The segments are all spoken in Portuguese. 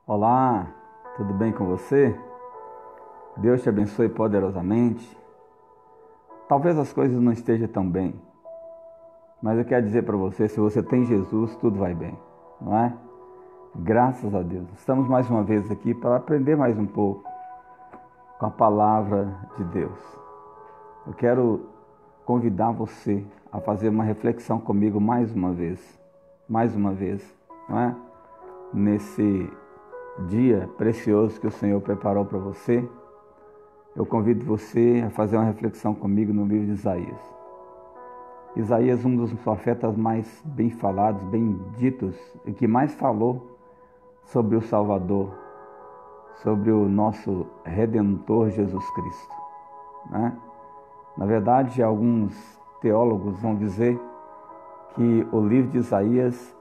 Olá, tudo bem com você? Deus te abençoe poderosamente. Talvez as coisas não estejam tão bem, mas eu quero dizer para você, se você tem Jesus, tudo vai bem, não é? Graças a Deus. Estamos mais uma vez aqui para aprender mais um pouco com a palavra de Deus. Eu quero convidar você a fazer uma reflexão comigo mais uma vez, não é? Nesse dia precioso que o Senhor preparou para você, eu convido você a fazer uma reflexão comigo no livro de Isaías. Isaías, um dos profetas mais bem falados, bem ditos, e que mais falou sobre o Salvador, sobre o nosso Redentor Jesus Cristo, né? Na verdade, alguns teólogos vão dizer que o livro de Isaías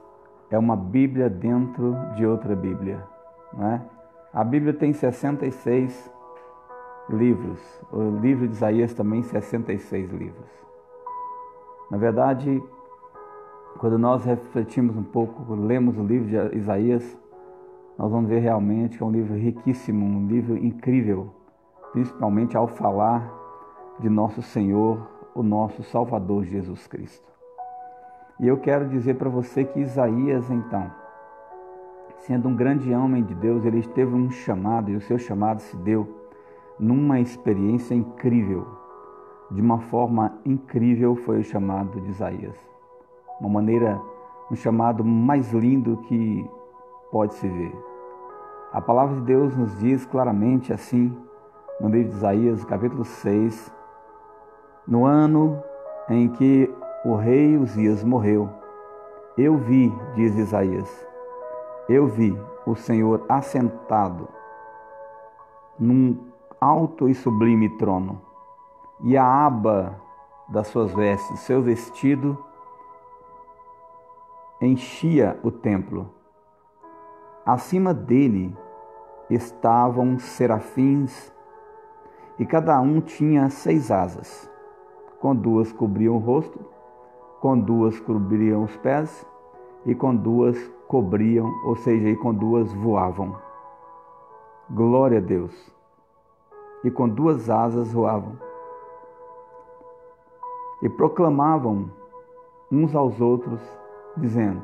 é uma Bíblia dentro de outra Bíblia, né? A Bíblia tem 66 livros, o livro de Isaías também 66 livros. Na verdade, quando nós refletimos um pouco, lemos o livro de Isaías, nós vamos ver realmente que é um livro riquíssimo, um livro incrível, principalmente ao falar de nosso Senhor, o nosso Salvador Jesus Cristo. E eu quero dizer para você que Isaías, então, sendo um grande homem de Deus, ele teve um chamado, e o seu chamado se deu numa experiência incrível. De uma forma incrível foi o chamado de Isaías. Um chamado mais lindo que pode se ver. A palavra de Deus nos diz claramente assim, no livro de Isaías, capítulo 6, no ano em que o rei Uzias morreu, eu vi, diz Isaías, eu vi o Senhor assentado num alto e sublime trono, e a aba das suas vestes, seu vestido, enchia o templo. Acima dele estavam serafins, e cada um tinha 6 asas. Com 2 cobriam o rosto, com 2 cobriam os pés, e com 2 cobriam, ou seja, e com 2 voavam. Glória a Deus! E com 2 asas voavam. E proclamavam uns aos outros, dizendo: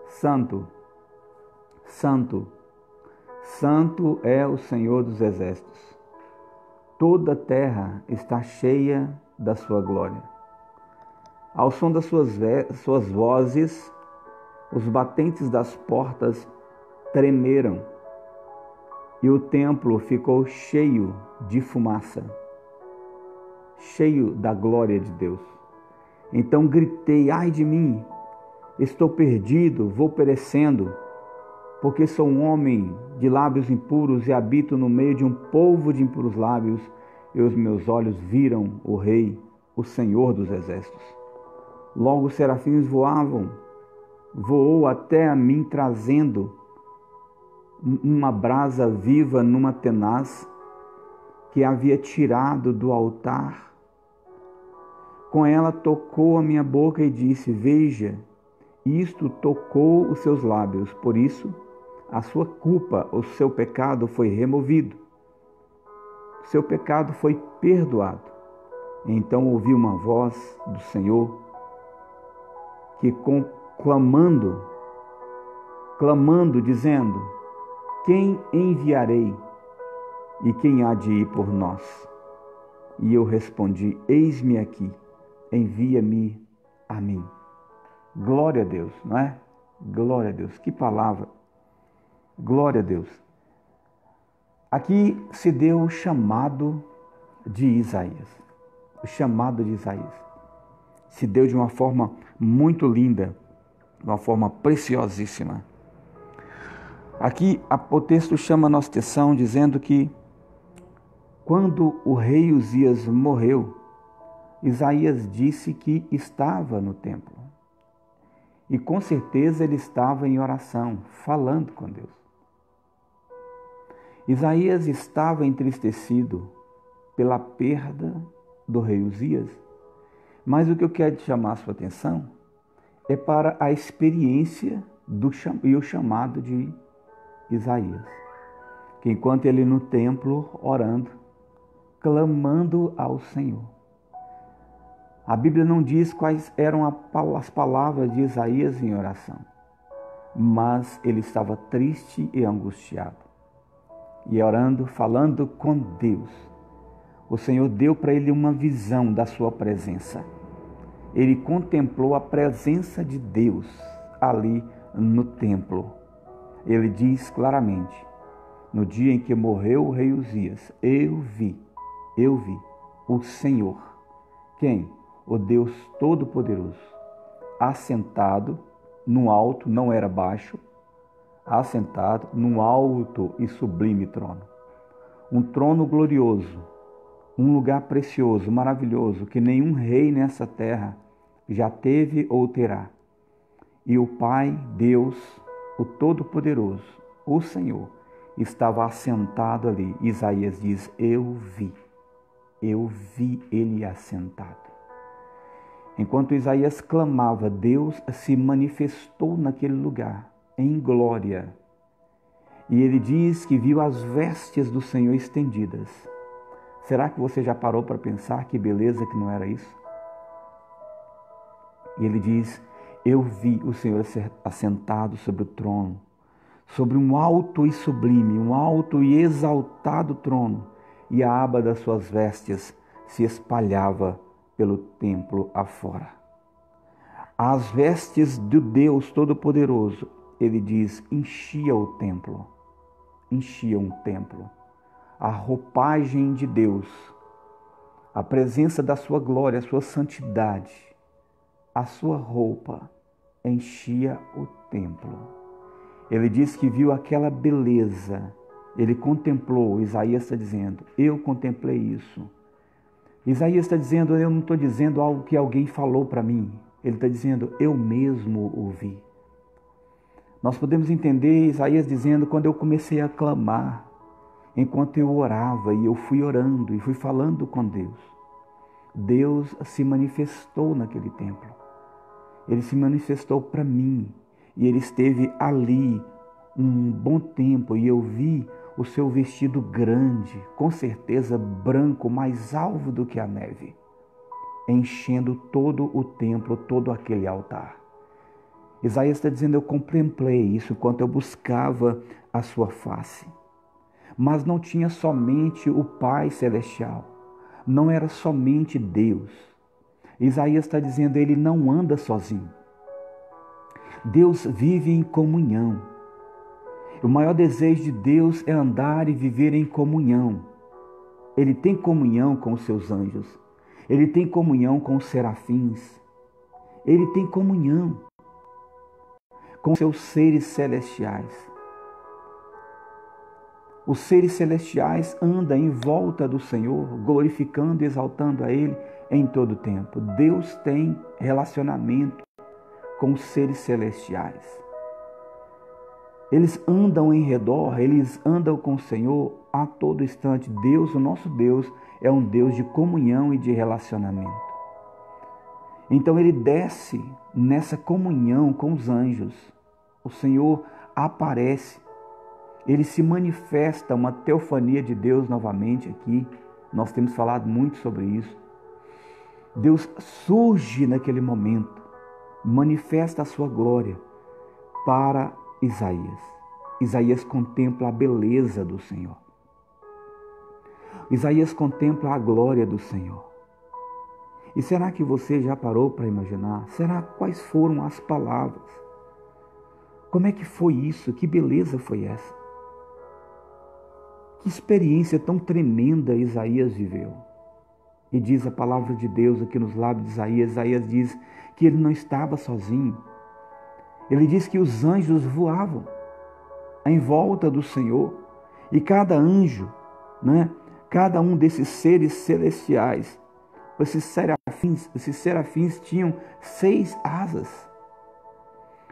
Santo, Santo, Santo é o Senhor dos Exércitos. Toda a terra está cheia da sua glória. Ao som das suas vozes, os batentes das portas tremeram, e o templo ficou cheio de fumaça, cheio da glória de Deus. Então gritei: ai de mim, estou perdido, vou perecendo, porque sou um homem de lábios impuros e habito no meio de um povo de impuros lábios, e os meus olhos viram o Rei, o Senhor dos Exércitos. Logo os serafins voou até a mim, trazendo uma brasa viva numa tenaz que havia tirado do altar. Com ela tocou a minha boca e disse: veja, isto tocou os seus lábios, por isso a sua culpa, o seu pecado foi removido. Seu pecado foi perdoado. Então ouvi uma voz do Senhor que clamando, dizendo: quem enviarei e quem há de ir por nós? E eu respondi: eis-me aqui, envia-me a mim. Glória a Deus, não é? Glória a Deus, que palavra! Glória a Deus. Aqui se deu o chamado de Isaías. O chamado de Isaías se deu de uma forma muito linda, de uma forma preciosíssima. Aqui o texto chama a nossa atenção dizendo que quando o rei Uzias morreu, Isaías disse que estava no templo. E com certeza ele estava em oração, falando com Deus. Isaías estava entristecido pela perda do rei Uzias, mas o que eu quero chamar a sua atenção é para a experiência e o chamado de Isaías, que enquanto ele no templo orando, clamando ao Senhor. A Bíblia não diz quais eram as palavras de Isaías em oração, mas ele estava triste e angustiado. E orando, falando com Deus, o Senhor deu para ele uma visão da sua presença. Ele contemplou a presença de Deus ali no templo. Ele diz claramente: no dia em que morreu o rei Uzias, eu vi o Senhor. Quem? O Deus Todo-Poderoso, assentado no alto, não era baixo, assentado num alto e sublime trono. Um trono glorioso, um lugar precioso, maravilhoso, que nenhum rei nessa terra já teve ou terá. E o Pai, Deus, o Todo-Poderoso, o Senhor, estava assentado ali. Isaías diz: eu vi ele assentado. Enquanto Isaías clamava, Deus se manifestou naquele lugar, em glória. E ele diz que viu as vestes do Senhor estendidas. Será que você já parou para pensar que beleza que não era isso? E ele diz: eu vi o Senhor assentado sobre o trono, sobre um alto e sublime, um alto e exaltado trono, e a aba das suas vestes se espalhava pelo templo afora. As vestes do Deus Todo-Poderoso, ele diz, enchiam o templo. A roupagem de Deus, a presença da sua glória, a sua santidade, a sua roupa enchia o templo. Ele diz que viu aquela beleza, ele contemplou. Isaías está dizendo: eu contemplei isso. Isaías está dizendo: eu não estou dizendo algo que alguém falou para mim. Ele está dizendo: eu mesmo ouvi. Nós podemos entender Isaías dizendo: quando eu comecei a clamar, enquanto eu orava e eu fui orando e fui falando com Deus, Deus se manifestou naquele templo. Ele se manifestou para mim e ele esteve ali um bom tempo e eu vi o seu vestido grande, com certeza branco, mais alvo do que a neve, enchendo todo o templo, todo aquele altar. Isaías está dizendo: eu contemplei isso enquanto eu buscava a sua face. Mas não tinha somente o Pai Celestial, não era somente Deus. Isaías está dizendo: ele não anda sozinho. Deus vive em comunhão. O maior desejo de Deus é andar e viver em comunhão. Ele tem comunhão com os seus anjos. Ele tem comunhão com os serafins. Ele tem comunhão com os seus seres celestiais. Os seres celestiais andam em volta do Senhor, glorificando e exaltando a Ele em todo o tempo. Deus tem relacionamento com os seres celestiais. Eles andam em redor, eles andam com o Senhor a todo instante. Deus, o nosso Deus, é um Deus de comunhão e de relacionamento. Então ele desce nessa comunhão com os anjos. O Senhor aparece, ele se manifesta, uma teofania de Deus novamente aqui. Nós temos falado muito sobre isso. Deus surge naquele momento, manifesta a sua glória para Isaías. Isaías contempla a beleza do Senhor. Isaías contempla a glória do Senhor. E será que você já parou para imaginar? Quais foram as palavras? Como é que foi isso? Que beleza foi essa? Que experiência tão tremenda Isaías viveu. E diz a palavra de Deus aqui nos lábios de Isaías. Isaías diz que ele não estava sozinho. Ele diz que os anjos voavam em volta do Senhor. E cada anjo, cada um desses seres celestiais, esses serafins tinham 6 asas.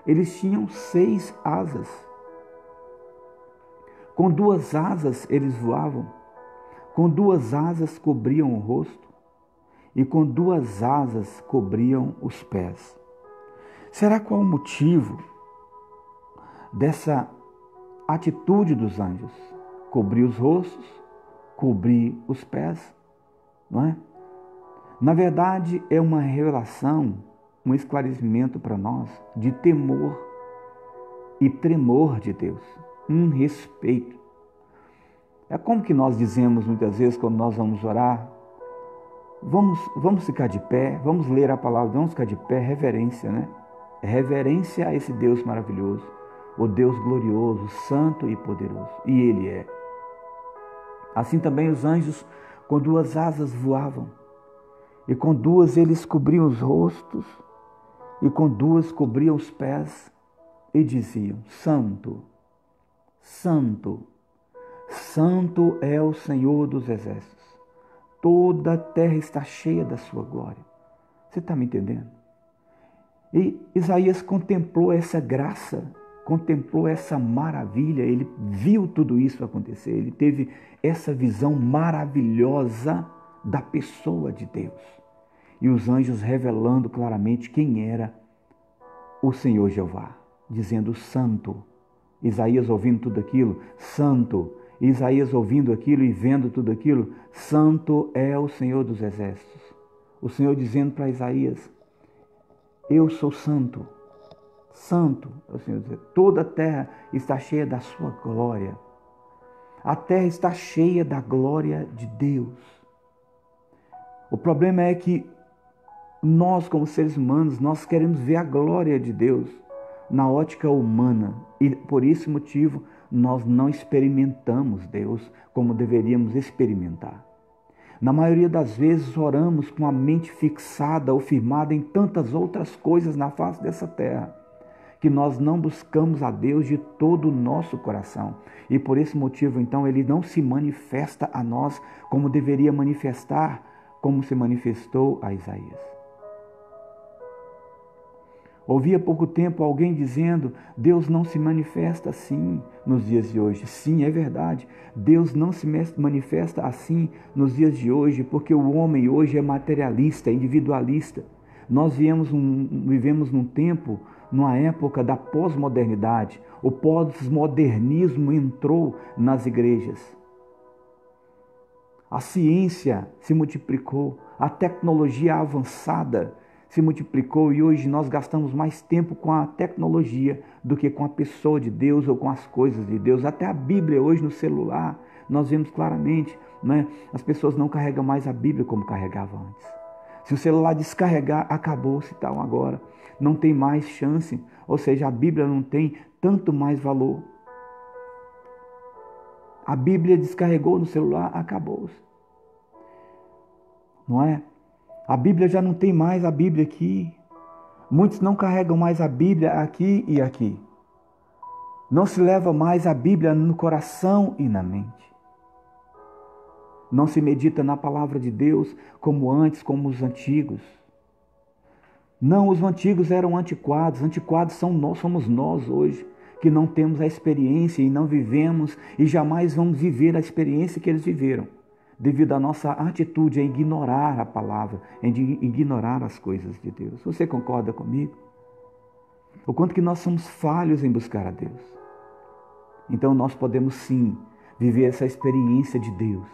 Eles tinham 6 asas. Com 2 asas eles voavam. Com 2 asas cobriam o rosto. E com 2 asas cobriam os pés. Será qual o motivo dessa atitude dos anjos: cobrir os rostos, cobrir os pés, não é? Na verdade, é uma revelação, um esclarecimento para nós de temor e tremor de Deus, um respeito. É como que nós dizemos muitas vezes quando nós vamos orar: vamos ficar de pé, vamos ler a palavra, vamos ficar de pé, reverência, né? Reverência a esse Deus maravilhoso, o Deus glorioso, santo e poderoso. E Ele é. Assim também os anjos com duas asas voavam, e com duas eles cobriam os rostos, e com duas cobriam os pés, e diziam: Santo, Santo, Santo é o Senhor dos exércitos. Toda a terra está cheia da sua glória. Você está me entendendo? E Isaías contemplou essa graça, contemplou essa maravilha, ele viu tudo isso acontecer, ele teve essa visão maravilhosa da pessoa de Deus. E os anjos revelando claramente quem era o Senhor Jeová, dizendo: Santo. Isaías ouvindo tudo aquilo: Santo. Isaías ouvindo aquilo e vendo tudo aquilo: Santo é o Senhor dos exércitos. O Senhor dizendo para Isaías: eu sou santo. Santo é o Senhor. Toda a terra está cheia da sua glória. A terra está cheia da glória de Deus. O problema é que nós, como seres humanos, nós queremos ver a glória de Deus na ótica humana. E por esse motivo, nós não experimentamos Deus como deveríamos experimentar. Na maioria das vezes, oramos com a mente fixada ou firmada em tantas outras coisas na face dessa terra, que nós não buscamos a Deus de todo o nosso coração. E por esse motivo, então, Ele não se manifesta a nós como deveria manifestar, como se manifestou a Isaías. Ouvi há pouco tempo alguém dizendo: Deus não se manifesta assim nos dias de hoje. Sim, é verdade. Deus não se manifesta assim nos dias de hoje, porque o homem hoje é materialista, individualista. Nós vivemos num tempo, numa época da pós-modernidade. O pós-modernismo entrou nas igrejas. A ciência se multiplicou, a tecnologia avançada se multiplicou e hoje nós gastamos mais tempo com a tecnologia do que com a pessoa de Deus ou com as coisas de Deus. Até a Bíblia hoje no celular, nós vemos claramente, né? As pessoas não carregam mais a Bíblia como carregavam antes. Se o celular descarregar, acabou-se tal agora. Não tem mais chance, ou seja, a Bíblia não tem tanto mais valor. A Bíblia descarregou no celular, acabou-se. Não é? A Bíblia já não tem mais a Bíblia aqui. Muitos não carregam mais a Bíblia aqui e aqui. Não se leva mais a Bíblia no coração e na mente. Não se medita na palavra de Deus como antes, como os antigos. Não, os antigos eram antiquados. Antiquados somos nós hoje, que não temos a experiência e não vivemos e jamais vamos viver a experiência que eles viveram, devido à nossa atitude em ignorar a palavra, em ignorar as coisas de Deus. Você concorda comigo? O quanto que nós somos falhos em buscar a Deus. Então nós podemos sim viver essa experiência de Deus,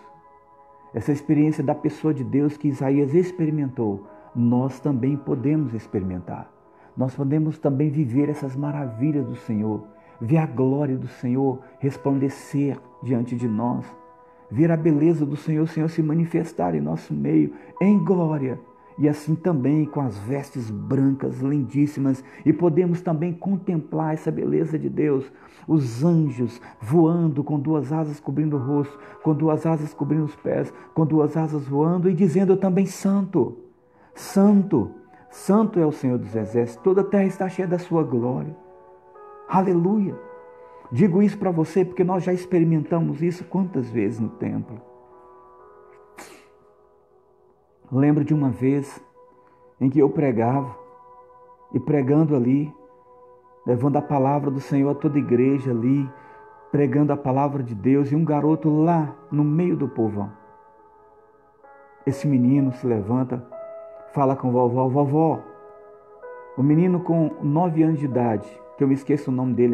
essa experiência da pessoa de Deus que Isaías experimentou. Nós também podemos experimentar. Nós podemos também viver essas maravilhas do Senhor, ver a glória do Senhor resplandecer diante de nós, ver a beleza do Senhor, o Senhor se manifestar em nosso meio em glória, e assim também com as vestes brancas lindíssimas, e podemos também contemplar essa beleza de Deus, os anjos voando com duas asas cobrindo o rosto, com duas asas cobrindo os pés, com duas asas voando e dizendo também: Santo, Santo, Santo é o Senhor dos exércitos, toda a terra está cheia da sua glória. Aleluia! Digo isso para você porque nós já experimentamos isso quantas vezes no templo. Lembro de uma vez em que eu pregava, e pregando ali, levando a palavra do Senhor a toda a igreja ali, pregando a palavra de Deus, e um garoto lá no meio do povão. Esse menino se levanta, fala com vovó: vovó, o menino com 9 anos de idade, que eu me esqueço o nome dele